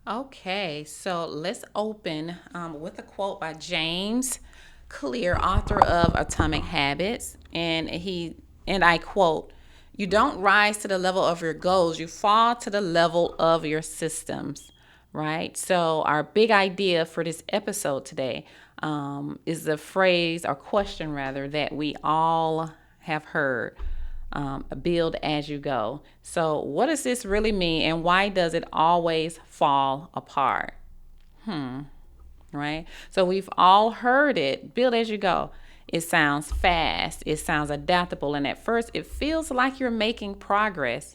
Okay, so let's open with a quote by James Clear, author of Atomic Habits, and I quote, "You don't rise to the level of your goals; you fall to the level of your systems." Right. So our big idea for this episode today is the phrase or question rather that we all have heard build as you go. So, what does this really mean, and why does it always fall apart? Right? So, we've all heard it build as you go. It sounds fast, it sounds adaptable, and at first it feels like you're making progress.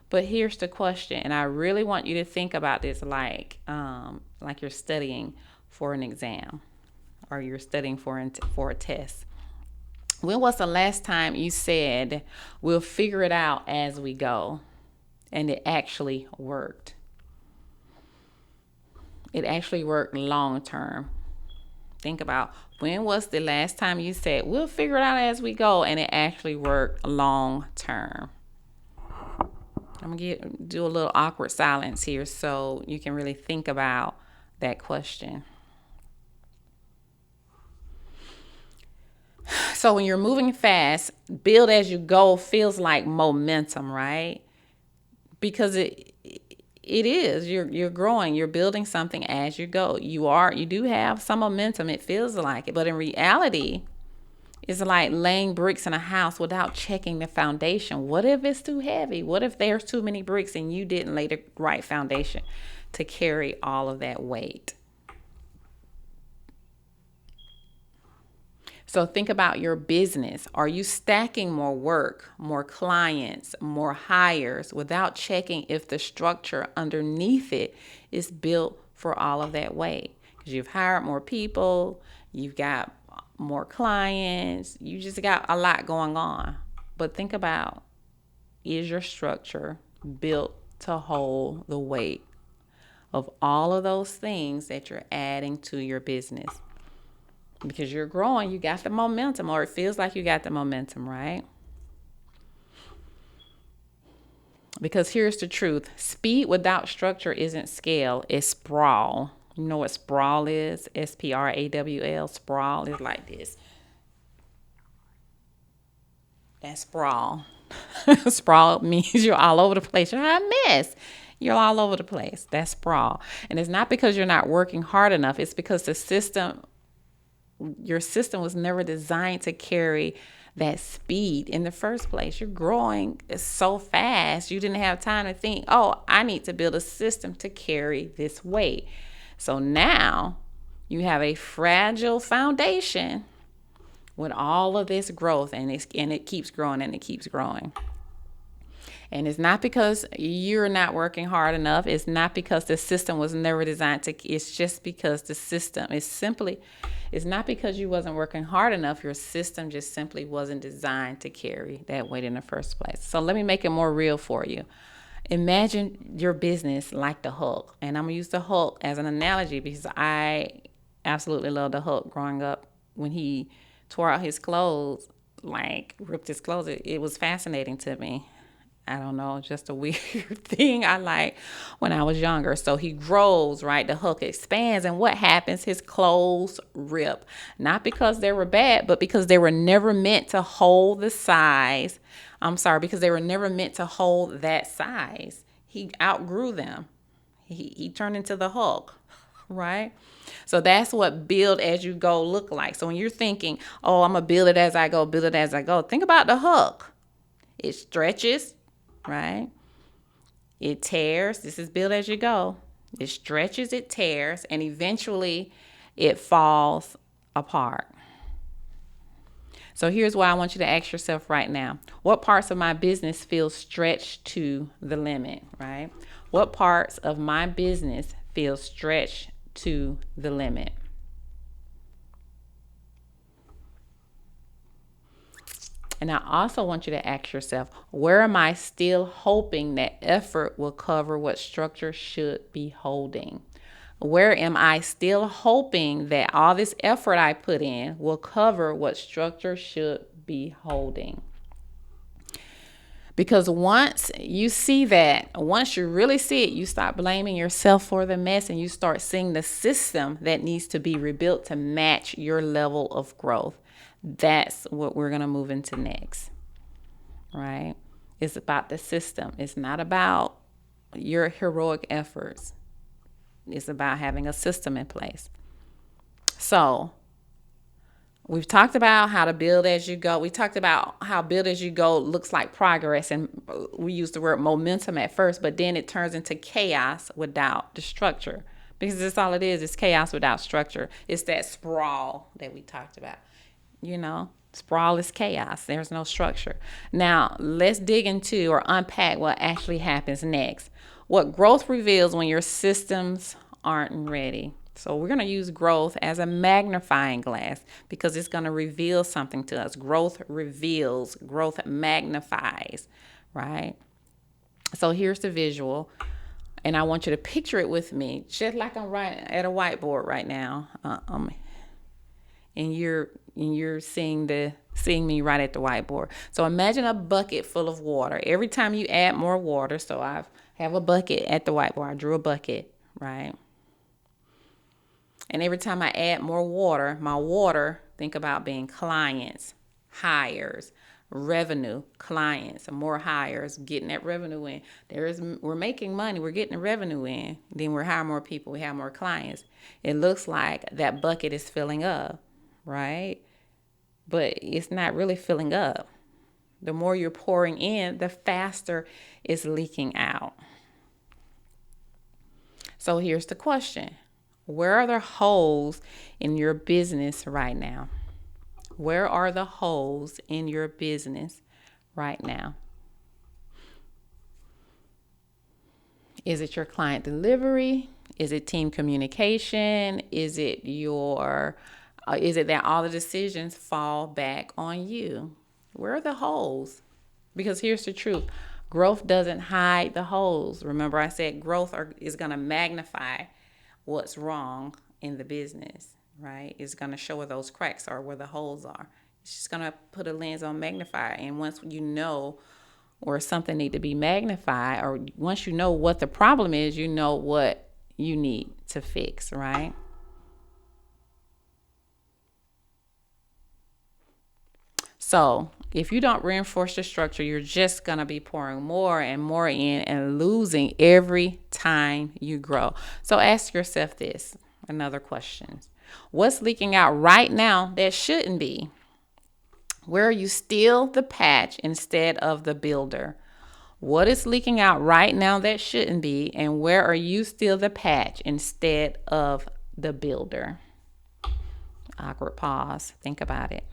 But here's the question, and I really want you to think about this like you're studying for an exam or you're studying for a test. When was the last time you said, we'll figure it out as we go? And it actually worked. It actually worked long term. Think about when was the last time you said, we'll figure it out as we go, and it actually worked long term. I'm going to do a little awkward silence here so you can really think about that question. So when you're moving fast, build as you go feels like momentum, right? Because it is you're growing, you're building something as you go. You do have some momentum, it feels like it, but in reality it's like laying bricks in a house without checking the foundation. What if it's too heavy? What if there's too many bricks and you didn't lay the right foundation to carry all of that weight? So think about your business. Are you stacking more work, more clients, more hires without checking if the structure underneath it is built for all of that weight? Because you've hired more people, you've got more clients, you just got a lot going on. But think about, is your structure built to hold the weight of all of those things that you're adding to your business? Because you're growing, you got the momentum, or it feels like you got the momentum, right? Because here's the truth: speed without structure isn't scale, it's sprawl. You know what sprawl is? SPRAWL. Sprawl is like this. That's sprawl. Sprawl means you're all over the place. You're not a mess. You're all over the place. That's sprawl. And it's not because you're not working hard enough, it's because your system was never designed to carry that speed in the first place. You're growing so fast, you didn't have time to think, oh, I need to build a system to carry this weight. So now you have a fragile foundation with all of this growth, and it keeps growing and it keeps growing. And it's not because you're not working hard enough. It's not because the system was never designed to, it's just because the system is simply, it's not because you wasn't working hard enough. Your system just simply wasn't designed to carry that weight in the first place. So let me make it more real for you. Imagine your business like the Hulk. And I'm going to use the Hulk as an analogy because I absolutely loved the Hulk growing up. When he tore out his clothes, like ripped his clothes, it was fascinating to me. I don't know, just a weird thing I like when I was younger. So he grows, right? The hook expands, and what happens? His clothes rip. Not because they were bad, but because they were never meant to hold the size. I'm sorry, because they were never meant to hold that size. He outgrew them. He turned into the Hulk, right? So that's what build as you go look like. So when you're thinking, oh, I'm going to build it as I go, build it as I go, think about the hook. It stretches, right? It tears. This is build as you go. It stretches, it tears, and eventually it falls apart. So here's what I want you to ask yourself right now. What parts of my business feel stretched to the limit, right? What parts of my business feel stretched to the limit? And I also want you to ask yourself, where am I still hoping that effort will cover what structure should be holding? Where am I still hoping that all this effort I put in will cover what structure should be holding? Because once you see that, once you really see it, you stop blaming yourself for the mess and you start seeing the system that needs to be rebuilt to match your level of growth. That's what we're going to move into next, right? It's about the system. It's not about your heroic efforts. It's about having a system in place. So, we've talked about how to build as you go. We talked about how build as you go looks like progress. And we used the word momentum at first, but then it turns into chaos without the structure. Because that's all it is. It's chaos without structure. It's that sprawl that we talked about. Sprawl is chaos. There's no structure. Now, let's dig into or unpack what actually happens next. What growth reveals when your systems aren't ready. So we're going to use growth as a magnifying glass because it's going to reveal something to us. Growth reveals, growth magnifies, right? So here's the visual. And I want you to picture it with me, just like I'm writing at a whiteboard right now. And you're seeing me right at the whiteboard. So imagine a bucket full of water. Every time you add more water, so I have a bucket at the whiteboard. I drew a bucket, right? And every time I add more water, my water, think about being clients, hires, revenue, clients, more hires, getting that revenue in. We're making money, we're getting the revenue in. Then we're hiring more people, we have more clients. It looks like that bucket is filling up, right? But it's not really filling up. The more you're pouring in, the faster it's leaking out. So here's the question. Where are the holes in your business right now? Where are the holes in your business right now? Is it your client delivery? Is it team communication? Is it that all the decisions fall back on you? Where are the holes? Because here's the truth. Growth doesn't hide the holes. Remember I said growth is going to magnify what's wrong in the business, right? It's going to show where those cracks are, where the holes are. It's just going to put a lens on magnifier. And once you know where something need to be magnified, or once you know what the problem is, you know what you need to fix, right? So if you don't reinforce the structure, you're just going to be pouring more and more in and losing every time you grow. So ask yourself this, another question. What's leaking out right now that shouldn't be? Where are you still the patch instead of the builder? What is leaking out right now that shouldn't be? And where are you still the patch instead of the builder? Awkward pause. Think about it.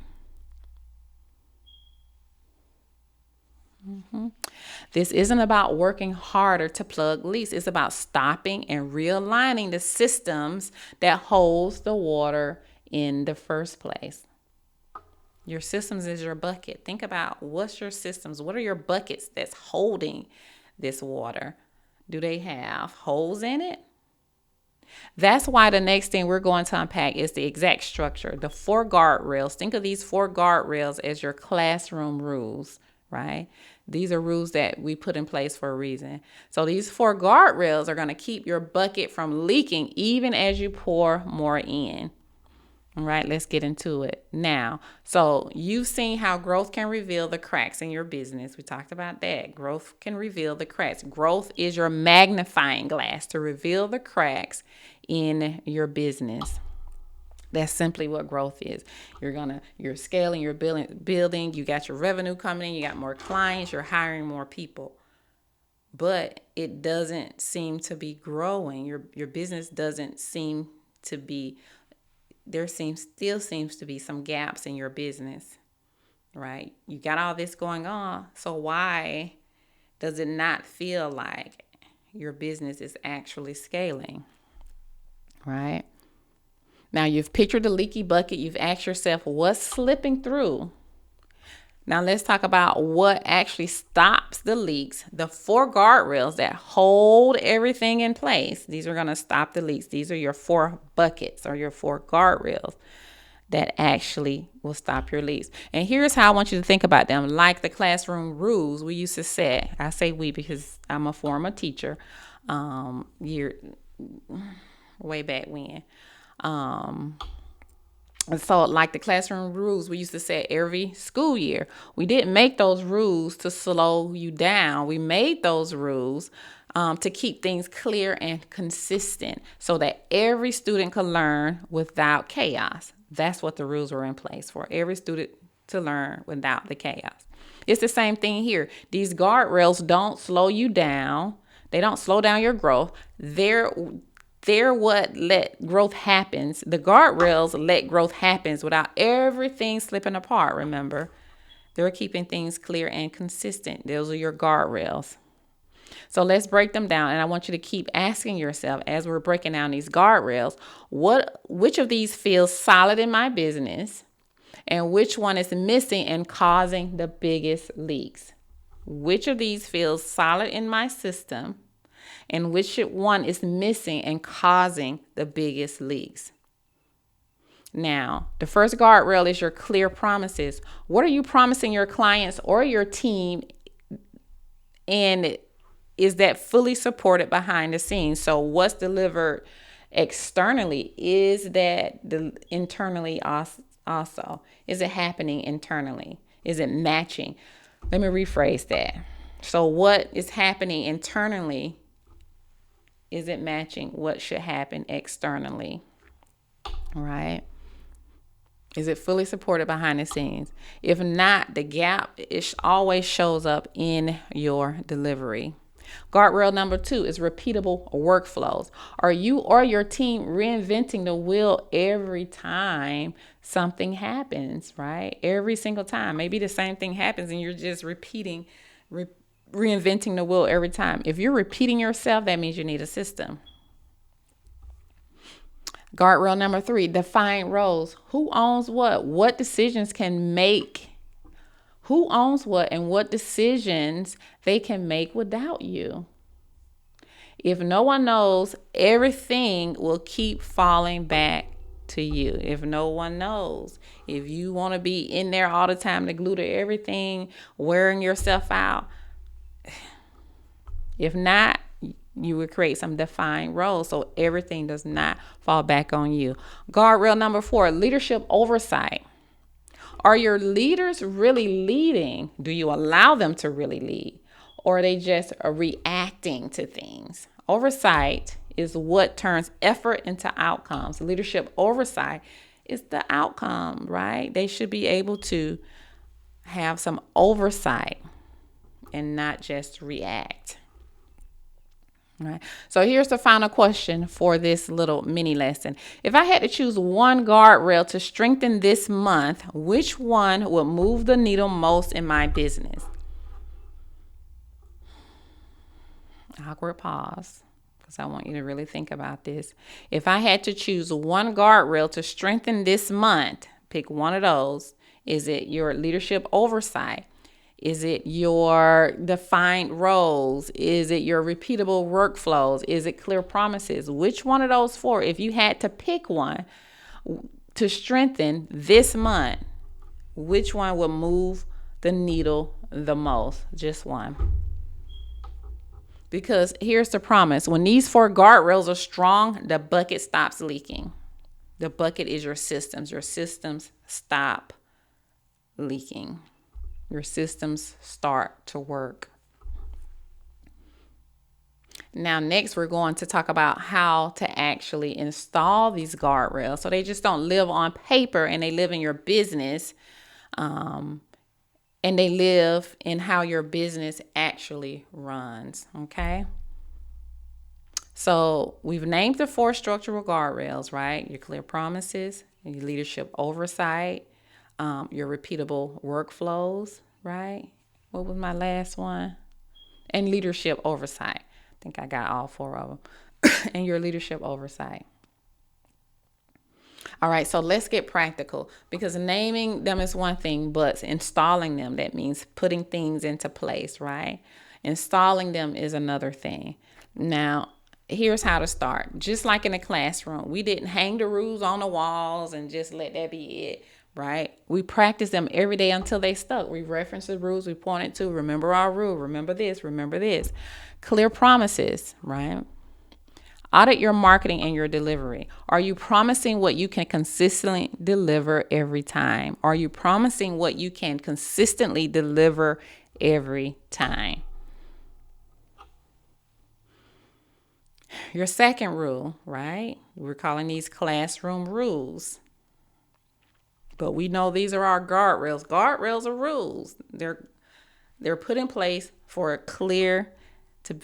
This isn't about working harder to plug leaks. It's about stopping and realigning the systems that holds the water in the first place. Your systems is your bucket. Think about what's your systems. What are your buckets that's holding this water? Do they have holes in it? That's why the next thing we're going to unpack is the exact structure, the 4 guardrails. Think of these 4 guardrails as your classroom rules, right? These are rules that we put in place for a reason. So these 4 guardrails are going to keep your bucket from leaking even as you pour more in. All right, let's get into it now. So you've seen how growth can reveal the cracks in your business. We talked about that. Growth can reveal the cracks. Growth is your magnifying glass to reveal the cracks in your business. That's simply what growth is. You're scaling, you're building, you got your revenue coming in, you got more clients, you're hiring more people. But it doesn't seem to be growing. Your business doesn't seem to be, still seems to be some gaps in your business, right? You got all this going on. So why does it not feel like your business is actually scaling, right? Now you've pictured the leaky bucket. You've asked yourself, what's slipping through? Now let's talk about what actually stops the leaks. The 4 guardrails that hold everything in place. These are going to stop the leaks. These are your 4 buckets or your 4 guardrails. that actually will stop your leaks. And here's how I want you to think about them. Like the classroom rules we used to set. I say we because I'm a former teacher. Year way back when. So like the classroom rules we used to set every school year. We didn't make those rules to slow you down. We made those rules to keep things clear and consistent so that every student could learn without chaos. That's what the rules were in place for. Every student to learn without the chaos. It's the same thing here. These guardrails don't slow you down. They don't slow down your growth. They're what let growth happens. The guardrails let growth happens without everything slipping apart, remember? They're keeping things clear and consistent. Those are your guardrails. So let's break them down. And I want you to keep asking yourself as we're breaking down these guardrails, which of these feels solid in my business and which one is missing and causing the biggest leaks? Which of these feels solid in my system and which one is missing and causing the biggest leaks? Now, the first guardrail is your clear promises. What are you promising your clients or your team? And is that fully supported behind the scenes? So what's delivered externally, is that internally also? Is it happening internally? Is it matching? Let me rephrase that. So what is happening internally, is it matching what should happen externally? Right? Is it fully supported behind the scenes? If not, the gap always shows up in your delivery. Guardrail number 2 is repeatable workflows. Are you or your team reinventing the wheel every time something happens, right? Every single time. Maybe the same thing happens and you're just reinventing the wheel every time. If you're repeating yourself, that means you need a system. Guardrail number 3, define roles. Who owns what? What decisions can make? Who owns what and what decisions they can make without you? If no one knows, everything will keep falling back to you. If no one knows, if you want to be in there all the time, the glue to everything, wearing yourself out, if not, you would create some defined roles so everything does not fall back on you. Guardrail number 4, leadership oversight. Are your leaders really leading? Do you allow them to really lead? Or are they just reacting to things? Oversight is what turns effort into outcomes. Leadership oversight is the outcome, right? They should be able to have some oversight and not just react. Right. So here's the final question for this little mini lesson. If I had to choose one guardrail to strengthen this month, which one would move the needle most in my business? Awkward pause, because I want you to really think about this. If I had to choose one guardrail to strengthen this month, pick one of those. Is it your leadership oversight? Is it your defined roles? Is it your repeatable workflows? Is it clear promises? Which one of those 4, if you had to pick one to strengthen this month, which one would move the needle the most? Just one. Because here's the promise. When these 4 guardrails are strong, the bucket stops leaking. The bucket is your systems. Your systems stop leaking. Your systems start to work. Now, next, we're going to talk about how to actually install these guardrails so they just don't live on paper and they live in your business, and they live in how your business actually runs, okay? So we've named the 4 structural guardrails, right? Your clear promises, your leadership oversight, your repeatable workflows, right? What was my last one? And leadership oversight. I think I got all 4 of them. And your leadership oversight. All right, so let's get practical, because naming them is one thing, but installing them, that means putting things into place, right? Installing them is another thing. Now, here's how to start. Just like in a classroom, we didn't hang the rules on the walls and just let that be it, right? We practice them every day until they stuck. We reference the rules we pointed to. Remember our rule. Remember this. Remember this. Clear promises, right? Audit your marketing and your delivery. Are you promising what you can consistently deliver every time? Are you promising what you can consistently deliver every time? Your second rule, right? We're calling these classroom rules. But we know these are our guardrails. Guardrails are rules. They're put in place for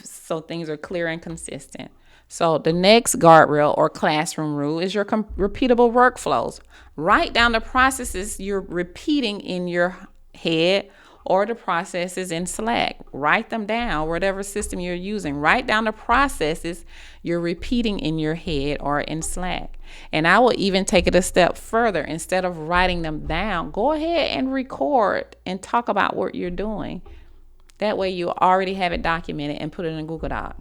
so things are clear and consistent. So the next guardrail or classroom rule is your repeatable workflows. Write down the processes you're repeating in your head or the processes in Slack. Write them down, whatever system you're using. Write down the processes you're repeating in your head or in Slack. And I will even take it a step further. Instead of writing them down, go ahead and record and talk about what you're doing. That way you already have it documented and put it in a Google Doc.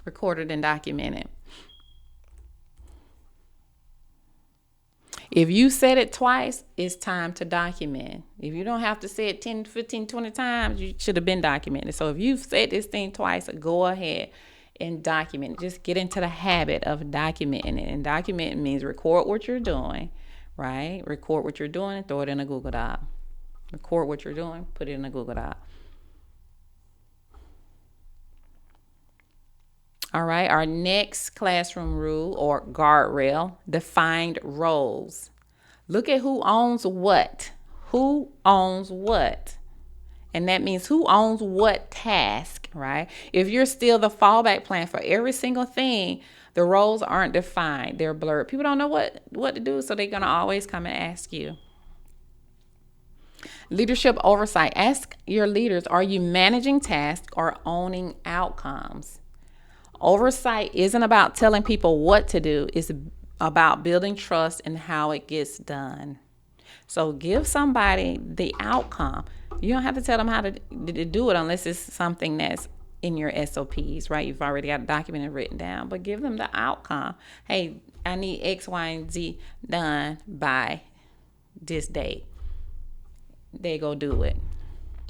Recorded and documented. If you said it twice, it's time to document. If you don't have to say it 10, 15, 20 times, you should have been documented. So if you've said this thing twice, go ahead and document it. Just get into the habit of documenting it. And documenting means record what you're doing, right? Record what you're doing and throw it in a Google Doc. Record what you're doing, put it in a Google Doc. All right, our next classroom rule or guardrail, defined roles. Look at who owns what. Who owns what? And that means who owns what task, right? If you're still the fallback plan for every single thing, the roles aren't defined. They're blurred. People don't know what to do, so they're going to always come and ask you. Leadership oversight. Ask your leaders, are you managing tasks or owning outcomes? Oversight isn't about telling people what to do. It's about building trust in how it gets done. So give somebody the outcome. You don't have to tell them how to do it unless it's something that's in your SOPs, right? You've already got it documented, written down, but give them the outcome. Hey, I need X, Y, and Z done by this date. They go do it.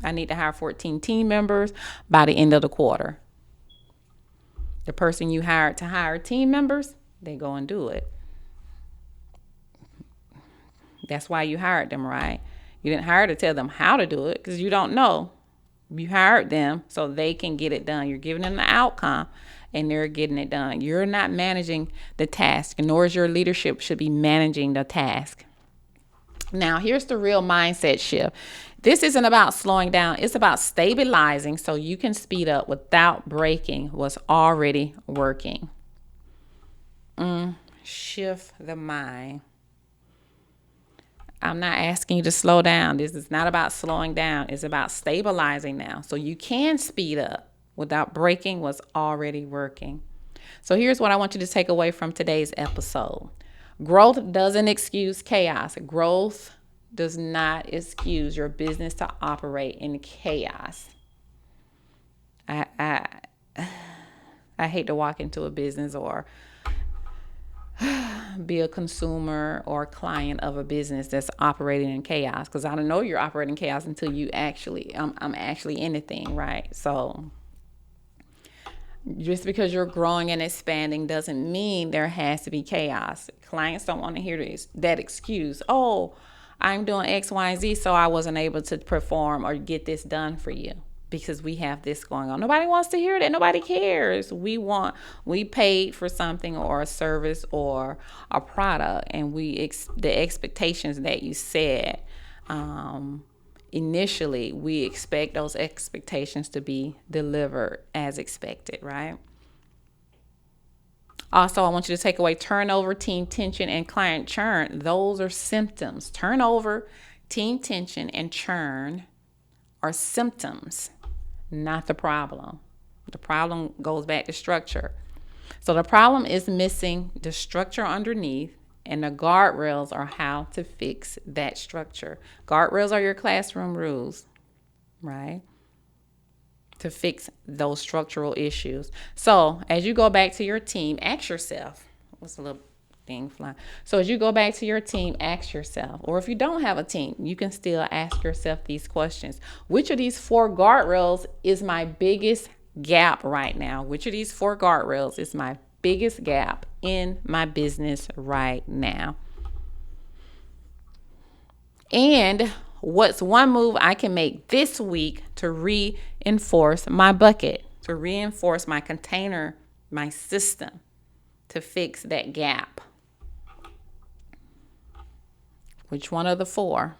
I need to hire 14 team members by the end of the quarter. The person you hired to hire team members, they go and do it. That's why you hired them, right? You didn't hire to tell them how to do it because you don't know. You hired them so they can get it done. You're giving them the outcome and they're getting it done. You're not managing the task, nor is your leadership should be managing the task. Now, here's the real mindset shift. This isn't about slowing down. It's about stabilizing so you can speed up without breaking what's already working. Shift the mind. I'm not asking you to slow down. This is not about slowing down. It's about stabilizing now so you can speed up without breaking what's already working. So here's what I want you to take away from today's episode. Growth doesn't excuse chaos. Growth does not excuse your business to operate in chaos. I hate to walk into a business or be a consumer or client of a business that's operating in chaos, because I don't know you're operating chaos until you I'm actually in the thing, right? So just because you're growing and expanding doesn't mean there has to be chaos. Clients don't want to hear that excuse. Oh, I'm doing X, Y, and Z, so I wasn't able to perform or get this done for you because we have this going on. Nobody wants to hear that. Nobody cares. We paid for something or a service or a product, and the expectations that you set initially, we expect those expectations to be delivered as expected, right? Also, I want you to take away turnover, team tension, and client churn. Those are symptoms. Turnover, team tension, and churn are symptoms, not the problem. The problem goes back to structure. So the problem is missing the structure underneath, and the guardrails are how to fix that structure. Guardrails are your classroom rules, right? to fix those structural issues. So as you go back to your team, ask yourself, what's a little thing flying? So as you go back to your team, ask yourself, or if you don't have a team, you can still ask yourself these questions. Which of these 4 guardrails is my biggest gap right now? Which of these 4 guardrails is my biggest gap in my business right now? And what's one move I can make this week to reinforce my bucket, to reinforce my container, my system, to fix that gap? Which one of the 4?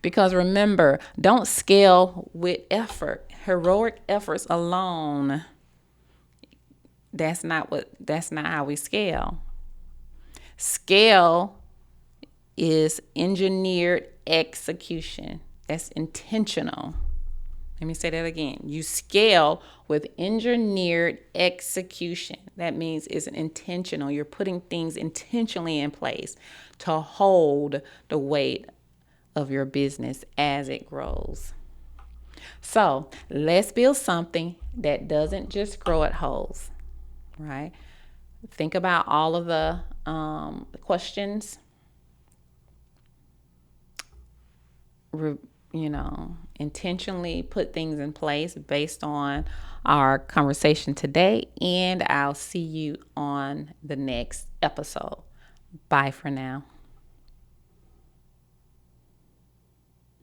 Because remember, don't scale with effort. Heroic efforts alone. That's not how we scale. Scale is engineered execution. That's intentional. Let me say that again. You scale with engineered execution. That means it's intentional. You're putting things intentionally in place to hold the weight of your business as it grows. So let's build something that doesn't just grow at holes, right? Think about all of the questions. Intentionally put things in place based on our conversation today, and I'll see you on the next episode. Bye for now.